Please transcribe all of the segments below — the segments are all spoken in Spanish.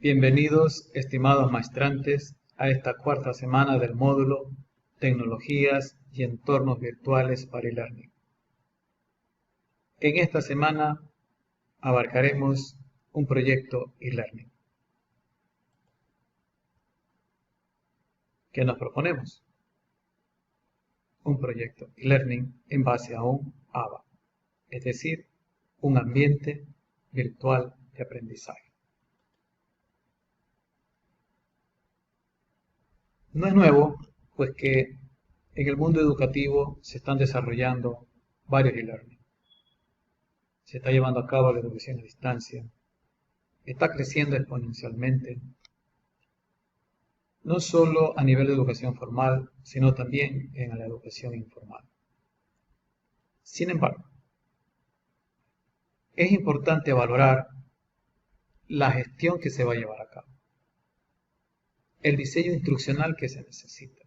Bienvenidos, estimados maestrantes, a esta cuarta semana del módulo Tecnologías y entornos virtuales para e-learning. En esta semana abarcaremos un proyecto e-learning. ¿Qué nos proponemos? Un proyecto e-learning en base a un ABA, es decir, un ambiente virtual de aprendizaje. No es nuevo, pues que en el mundo educativo se están desarrollando varios e-learning. Se está llevando a cabo la educación a distancia. Está creciendo exponencialmente, no solo a nivel de educación formal, sino también en la educación informal. Sin embargo, es importante valorar la gestión que se va a llevar a cabo, el diseño instruccional que se necesita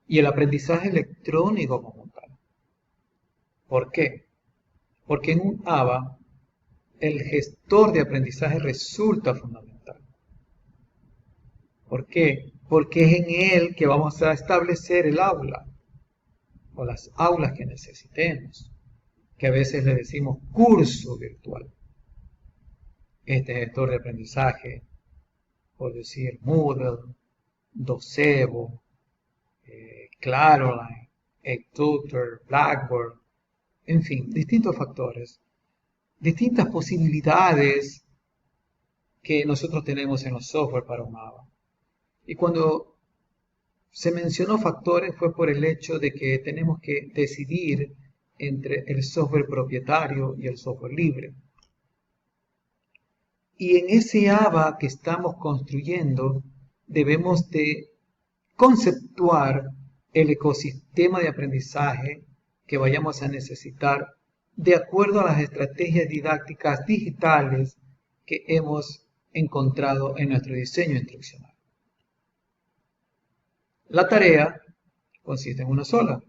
y el aprendizaje electrónico como tal. ¿Por qué? Porque en un ABA el gestor de aprendizaje resulta fundamental. ¿Por qué? Porque es en él que vamos a establecer el aula o las aulas que necesitemos, que a veces le decimos curso virtual. Este gestor de aprendizaje, por decir Moodle, Docebo, Claroline, EdTutor, Blackboard, en fin, distintos factores, distintas posibilidades que nosotros tenemos en los software para un ABA. Y cuando se mencionó factores fue por el hecho de que tenemos que decidir entre el software propietario y el software libre. Y en ese ABA que estamos construyendo debemos de conceptuar el ecosistema de aprendizaje que vayamos a necesitar de acuerdo a las estrategias didácticas digitales que hemos encontrado en nuestro diseño instruccional. La tarea consiste en una sola,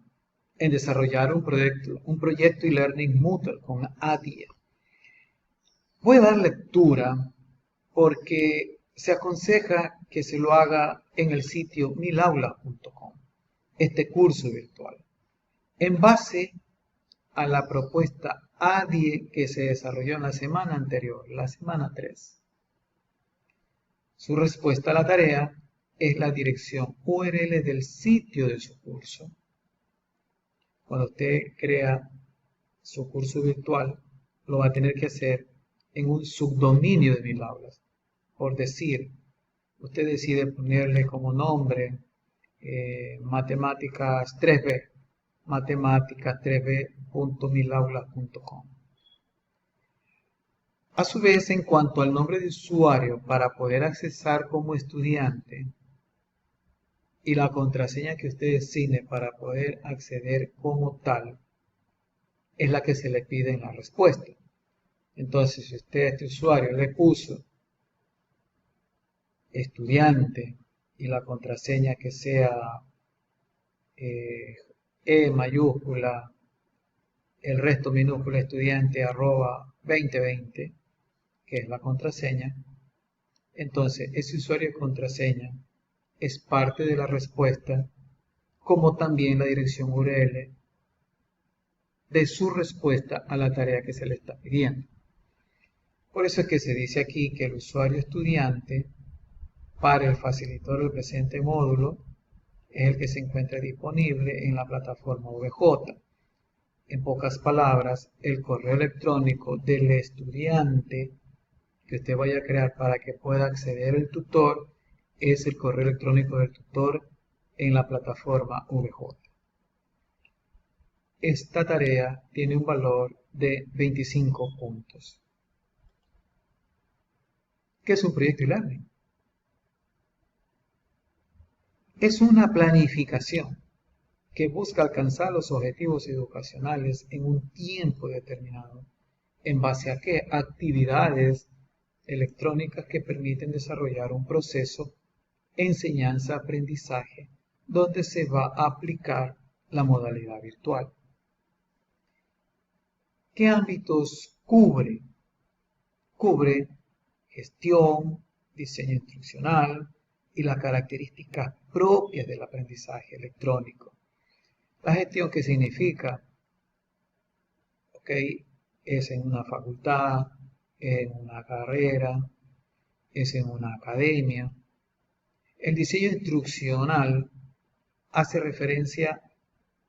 en desarrollar un proyecto e-learning Moodle con ADIE. Voy a dar lectura porque se aconseja que se lo haga en el sitio milaulas.com, este curso virtual, en base a la propuesta ADIE que se desarrolló en la semana anterior, la semana 3. Su respuesta a la tarea es la dirección URL del sitio de su curso. Cuando usted crea su curso virtual, lo va a tener que hacer en un subdominio de Milaulas. Por decir, usted decide ponerle como nombre matemáticas 3B, matemáticas3b.milaulas.com. A su vez, en cuanto al nombre de usuario para poder accesar como estudiante y la contraseña que usted designe para poder acceder como tal, es la que se le pide en la respuesta. Entonces, si usted a este usuario le puso estudiante y la contraseña que sea E mayúscula, el resto minúscula estudiante @2020, que es la contraseña, entonces ese usuario y contraseña es parte de la respuesta, como también la dirección URL de su respuesta a la tarea que se le está pidiendo. Por eso es que se dice aquí que el usuario estudiante para el facilitador del presente módulo es el que se encuentra disponible en la plataforma VJ. En pocas palabras, el correo electrónico del estudiante que usted vaya a crear para que pueda acceder al tutor es el correo electrónico del tutor en la plataforma VJ. Esta tarea tiene un valor de 25 puntos. ¿Qué es un proyecto e-learning? Es una planificación que busca alcanzar los objetivos educacionales en un tiempo determinado. ¿En base a qué? Actividades electrónicas que permiten desarrollar un proceso enseñanza-aprendizaje donde se va a aplicar la modalidad virtual. ¿Qué ámbitos cubre? Cubre gestión, diseño instruccional y las características propias del aprendizaje electrónico. La gestión, ¿qué significa? Ok, es en una facultad, en una carrera, es en una academia. El diseño instruccional hace referencia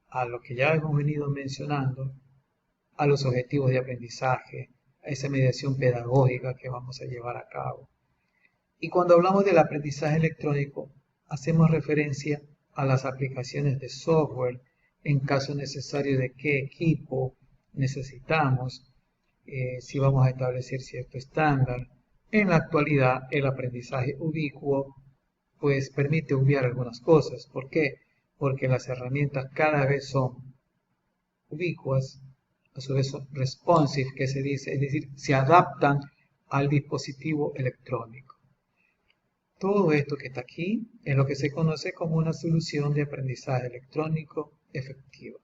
a lo que ya hemos venido mencionando, a los objetivos de aprendizaje, a esa mediación pedagógica que vamos a llevar a cabo. Y cuando hablamos del aprendizaje electrónico, hacemos referencia a las aplicaciones de software en caso necesario de qué equipo necesitamos, si vamos a establecer cierto estándar. En la actualidad, el aprendizaje ubicuo pues permite obviar algunas cosas. ¿Por qué? Porque las herramientas cada vez son ubicuas, a su vez son responsive, que se dice, es decir, se adaptan al dispositivo electrónico. Todo esto que está aquí es lo que se conoce como una solución de aprendizaje electrónico efectiva.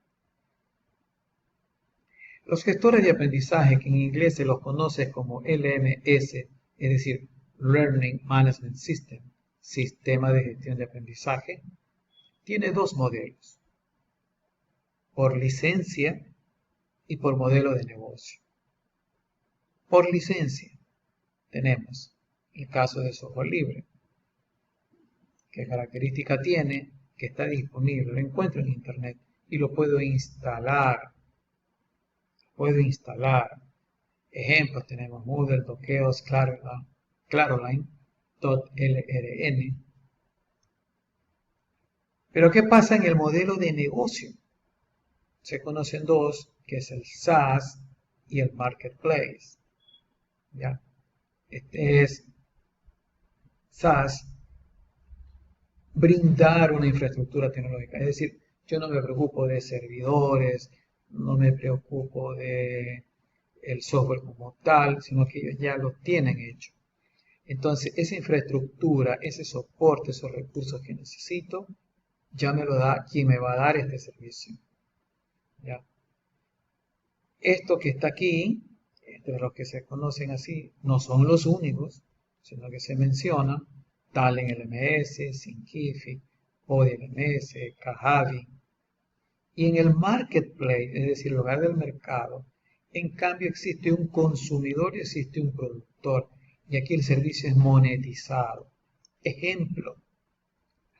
Los gestores de aprendizaje, que en inglés se los conoce como LMS, es decir, Learning Management System, Sistema de Gestión de Aprendizaje, tiene dos modelos, por licencia y por modelo de negocio. Por licencia tenemos el caso de software libre. ¿Qué característica tiene? Que está disponible, lo encuentro en internet y lo puedo instalar. Ejemplos tenemos Moodle, Dokeos, Claroline.lrn. Pero ¿qué pasa en el modelo de negocio? Se conocen dos, que es el SaaS y el Marketplace. ¿Ya? Este es SaaS, brindar una infraestructura tecnológica. Es decir, yo no me preocupo de servidores, no me preocupo de el software como tal, sino que ellos ya lo tienen hecho. Entonces, esa infraestructura, ese soporte, esos recursos que necesito, ya me lo da quien me va a dar este servicio. ¿Ya? Esto que está aquí, entre los que se conocen así, no son los únicos, sino que se mencionan Talent LMS, Thinkific, Podia LMS, Kajabi. Y en el marketplace, es decir, el lugar del mercado, en cambio existe un consumidor y existe un productor. Y aquí el servicio es monetizado. Ejemplo,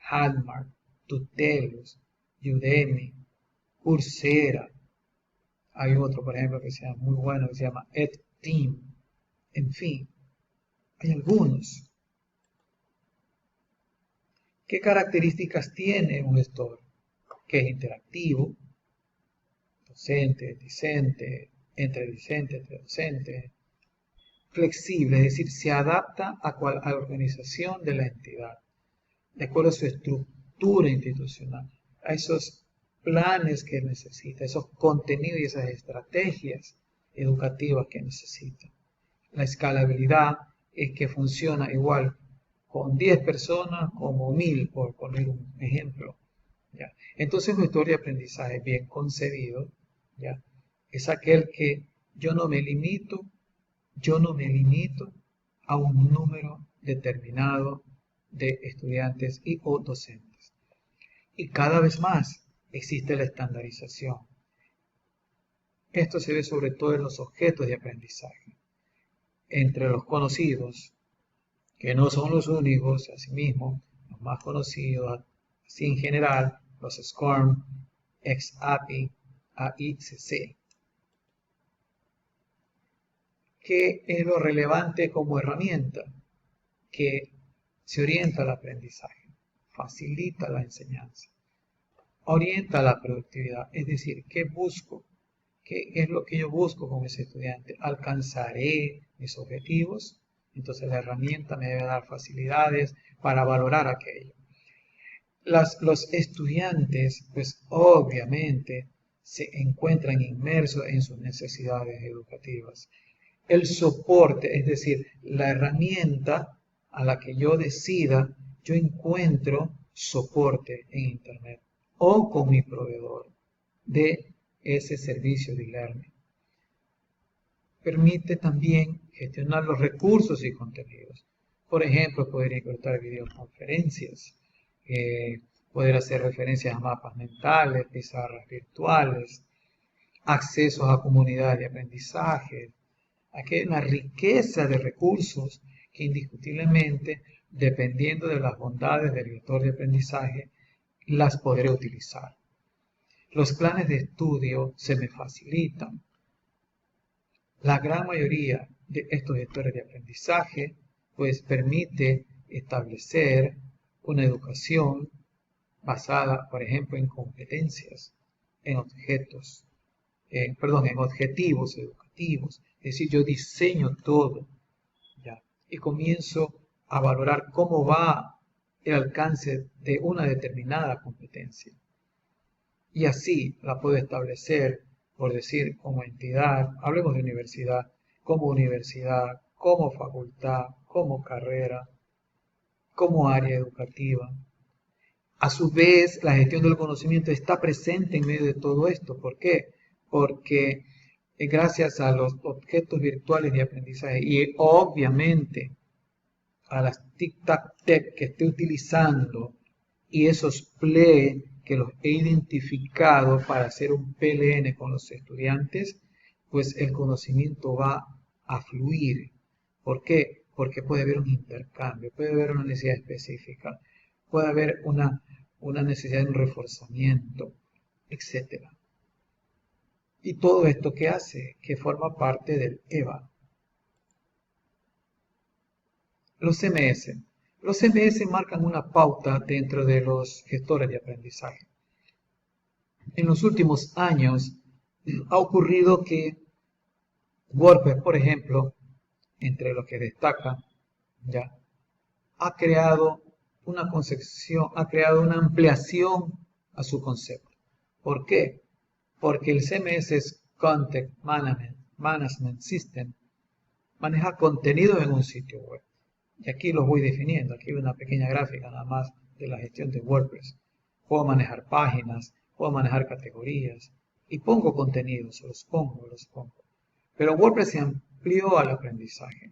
Hotmart, Tutelus, Udemy, Coursera. Hay otro, por ejemplo, que sea muy bueno, que se llama EdTeam. En fin, hay algunos. ¿Qué características tiene un gestor? Que es interactivo, docente, discente, entre docente, flexible, es decir, se adapta a la organización de la entidad, de acuerdo a su estructura institucional, a esos planes que necesita, esos contenidos y esas estrategias educativas que necesita. La escalabilidad es que funciona igual con 10 personas como 1000, por poner un ejemplo. ¿Ya? Entonces, un gestor de aprendizaje bien concebido, ¿ya? Es aquel que yo no me limito a un número determinado de estudiantes y o docentes. Y cada vez más existe la estandarización. Esto se ve sobre todo en los objetos de aprendizaje. Entre los conocidos, que no son los únicos, asimismo, los más conocidos, así en general, los SCORM, XAPI, AICC. ¿Qué es lo relevante como herramienta? Que se orienta al aprendizaje, facilita la enseñanza, orienta la productividad, es decir, ¿qué busco? ¿Qué es lo que yo busco con ese estudiante? ¿Alcanzaré mis objetivos? Entonces la herramienta me debe dar facilidades para valorar aquello. Los estudiantes, pues obviamente, se encuentran inmersos en sus necesidades educativas. El soporte, es decir, la herramienta a la que yo decida, yo encuentro soporte en Internet o con mi proveedor de ese servicio de e-learning. Permite también gestionar los recursos y contenidos. Por ejemplo, poder incrustar videoconferencias, poder hacer referencias a mapas mentales, pizarras virtuales, accesos a comunidades de aprendizaje. Aquí hay una riqueza de recursos que indiscutiblemente, dependiendo de las bondades del vector de aprendizaje, las podré utilizar. Los planes de estudio se me facilitan. La gran mayoría de estos vectores de aprendizaje pues permite establecer una educación basada, por ejemplo, en competencias, en objetos, en objetivos educativos. Es decir, yo diseño todo, ¿ya? Y comienzo a valorar cómo va el alcance de una determinada competencia. Y así la puedo establecer, por decir, como entidad, hablemos de universidad, como facultad, como carrera, como área educativa. A su vez, la gestión del conocimiento está presente en medio de todo esto. ¿Por qué? Porque gracias a los objetos virtuales de aprendizaje y obviamente a las tic-tac-tec que esté utilizando y esos PLE que los he identificado para hacer un PLN con los estudiantes, pues el conocimiento va a fluir. ¿Por qué? Porque puede haber un intercambio, puede haber una necesidad específica, puede haber una necesidad de un reforzamiento, etc. Y todo esto que hace, que forma parte del EVA. Los CMS. Los CMS marcan una pauta dentro de los gestores de aprendizaje. En los últimos años ha ocurrido que WordPress, por ejemplo, entre los que destaca, ya, ha creado una concepción, ha creado una ampliación a su concepto. ¿Por qué? Porque el CMS es Content Management System, maneja contenido en un sitio web. Y aquí los voy definiendo, aquí hay una pequeña gráfica nada más de la gestión de WordPress. Puedo manejar páginas, puedo manejar categorías y pongo contenidos, los pongo. Pero WordPress se amplió al aprendizaje.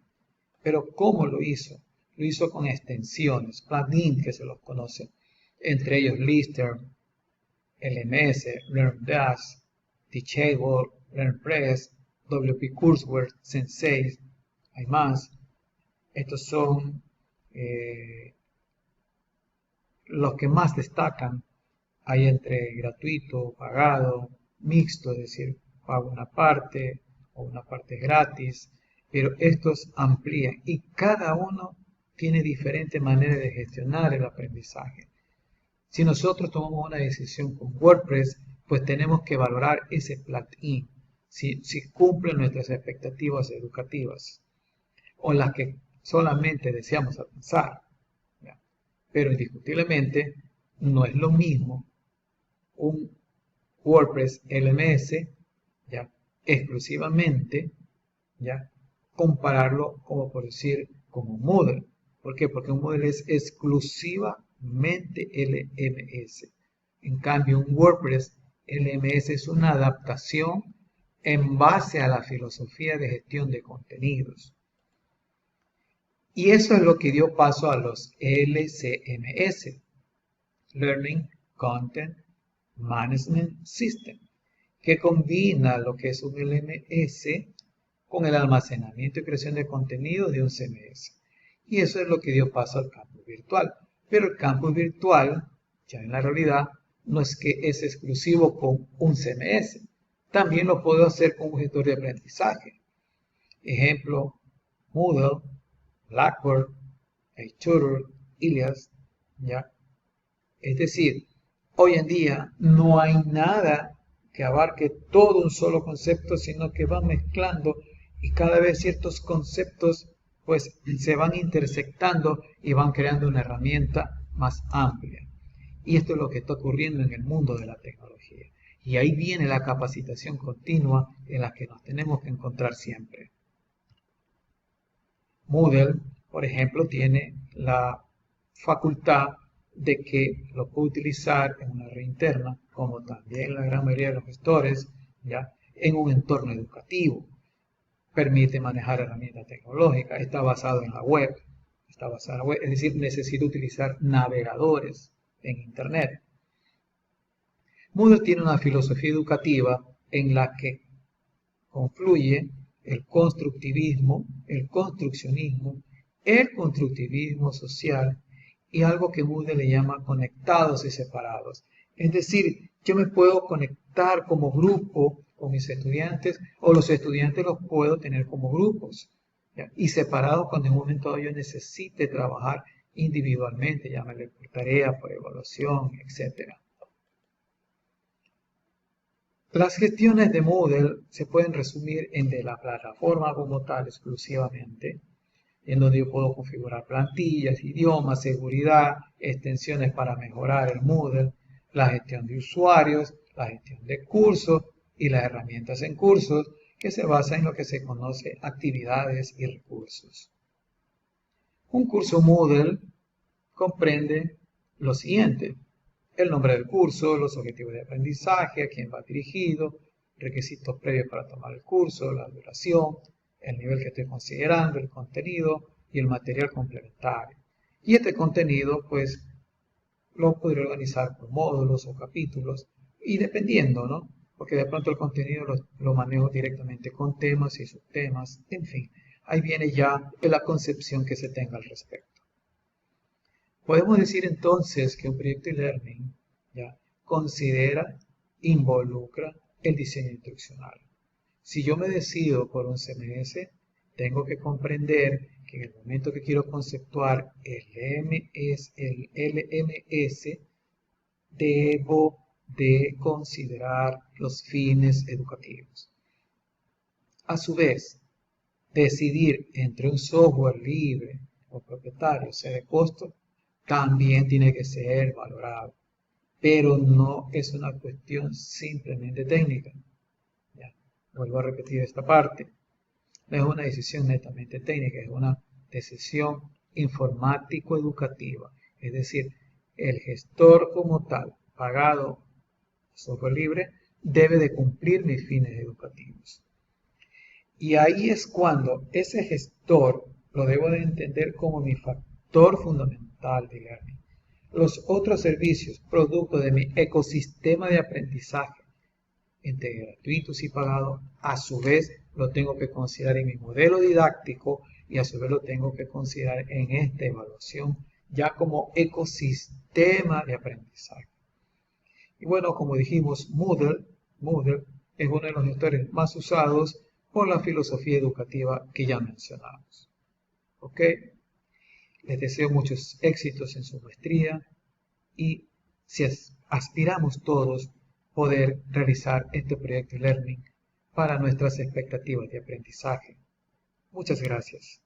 ¿Pero cómo lo hizo? Lo hizo con extensiones, plugins que se los conocen, entre ellos Lister, LMS, LearnDash, Teachable, LearnPress, WP Courseware, Sensei, hay más. Estos son los que más destacan. Hay entre gratuito, pagado, mixto, es decir, pago una parte o una parte gratis, pero estos amplían y cada uno tiene diferentes maneras de gestionar el aprendizaje. Si nosotros tomamos una decisión con WordPress, pues tenemos que valorar ese plugin, si cumple nuestras expectativas educativas o las que solamente deseamos alcanzar. ¿Ya? Pero indiscutiblemente no es lo mismo un WordPress LMS, ¿ya? Exclusivamente, ¿ya? Compararlo como por decir como Moodle. ¿Por qué? Porque un Moodle es exclusivamente LMS. En cambio, un WordPress LMS es una adaptación en base a la filosofía de gestión de contenidos. Y eso es lo que dio paso a los LCMS, Learning Content Management System, que combina lo que es un LMS con el almacenamiento y creación de contenido de un CMS. Y eso es lo que dio paso al campus virtual. Pero el campus virtual, ya en la realidad, no es que es exclusivo con un CMS. También lo puedo hacer con un gestor de aprendizaje. Ejemplo, Moodle, Blackboard, iTutor, Ilias, ¿ya? Es decir, hoy en día no hay nada que abarque todo un solo concepto, sino que va mezclando y cada vez ciertos conceptos pues se van intersectando y van creando una herramienta más amplia. Y esto es lo que está ocurriendo en el mundo de la tecnología. Y ahí viene la capacitación continua en la que nos tenemos que encontrar siempre. Moodle, por ejemplo, tiene la facultad de que lo puede utilizar en una red interna, como también la gran mayoría de los gestores, ¿ya? En un entorno educativo. Permite manejar herramientas tecnológicas, está basado en la web, está basada en la web, es decir, necesito utilizar navegadores en Internet. Moodle tiene una filosofía educativa en la que confluye el constructivismo, el construccionismo, el constructivismo social y algo que Moodle le llama conectados y separados. Es decir, yo me puedo conectar como grupo con mis estudiantes o los estudiantes los puedo tener como grupos, ¿ya? Y separados cuando en un momento dado yo necesite trabajar individualmente, llámale por tarea, por evaluación, etc. Las gestiones de Moodle se pueden resumir en de la plataforma como tal exclusivamente, en donde yo puedo configurar plantillas, idiomas, seguridad, extensiones para mejorar el Moodle, la gestión de usuarios, la gestión de cursos y las herramientas en cursos, que se basa en lo que se conoce actividades y recursos. Un curso Moodle comprende lo siguiente: el nombre del curso, los objetivos de aprendizaje, a quién va dirigido, requisitos previos para tomar el curso, la duración, el nivel que estoy considerando, el contenido y el material complementario. Y este contenido, pues, lo podré organizar por módulos o capítulos, y dependiendo, ¿no? Porque de pronto el contenido lo manejo directamente con temas y subtemas, en fin, ahí viene ya la concepción que se tenga al respecto. Podemos decir entonces que un proyecto e-learning ya considera, involucra el diseño instruccional. Si yo me decido por un CMS, tengo que comprender que en el momento que quiero conceptuar el LMS, debo de considerar los fines educativos. A su vez, decidir entre un software libre o propietario, sea de costo, también tiene que ser valorado, pero no es una cuestión simplemente técnica. Ya, vuelvo a repetir esta parte. No es una decisión netamente técnica, es una decisión informático-educativa. Es decir, el gestor como tal, pagado software libre, debe de cumplir mis fines educativos. Y ahí es cuando ese gestor lo debo de entender como mi factor fundamental de learning. Los otros servicios, producto de mi ecosistema de aprendizaje, entre gratuitos y pagados, a su vez lo tengo que considerar en mi modelo didáctico y a su vez lo tengo que considerar en esta evaluación ya como ecosistema de aprendizaje. Y bueno, como dijimos, Moodle es uno de los gestores más usados por la filosofía educativa que ya mencionamos. ¿Ok? Les deseo muchos éxitos en su maestría y si aspiramos todos poder realizar este proyecto e-learning para nuestras expectativas de aprendizaje. Muchas gracias.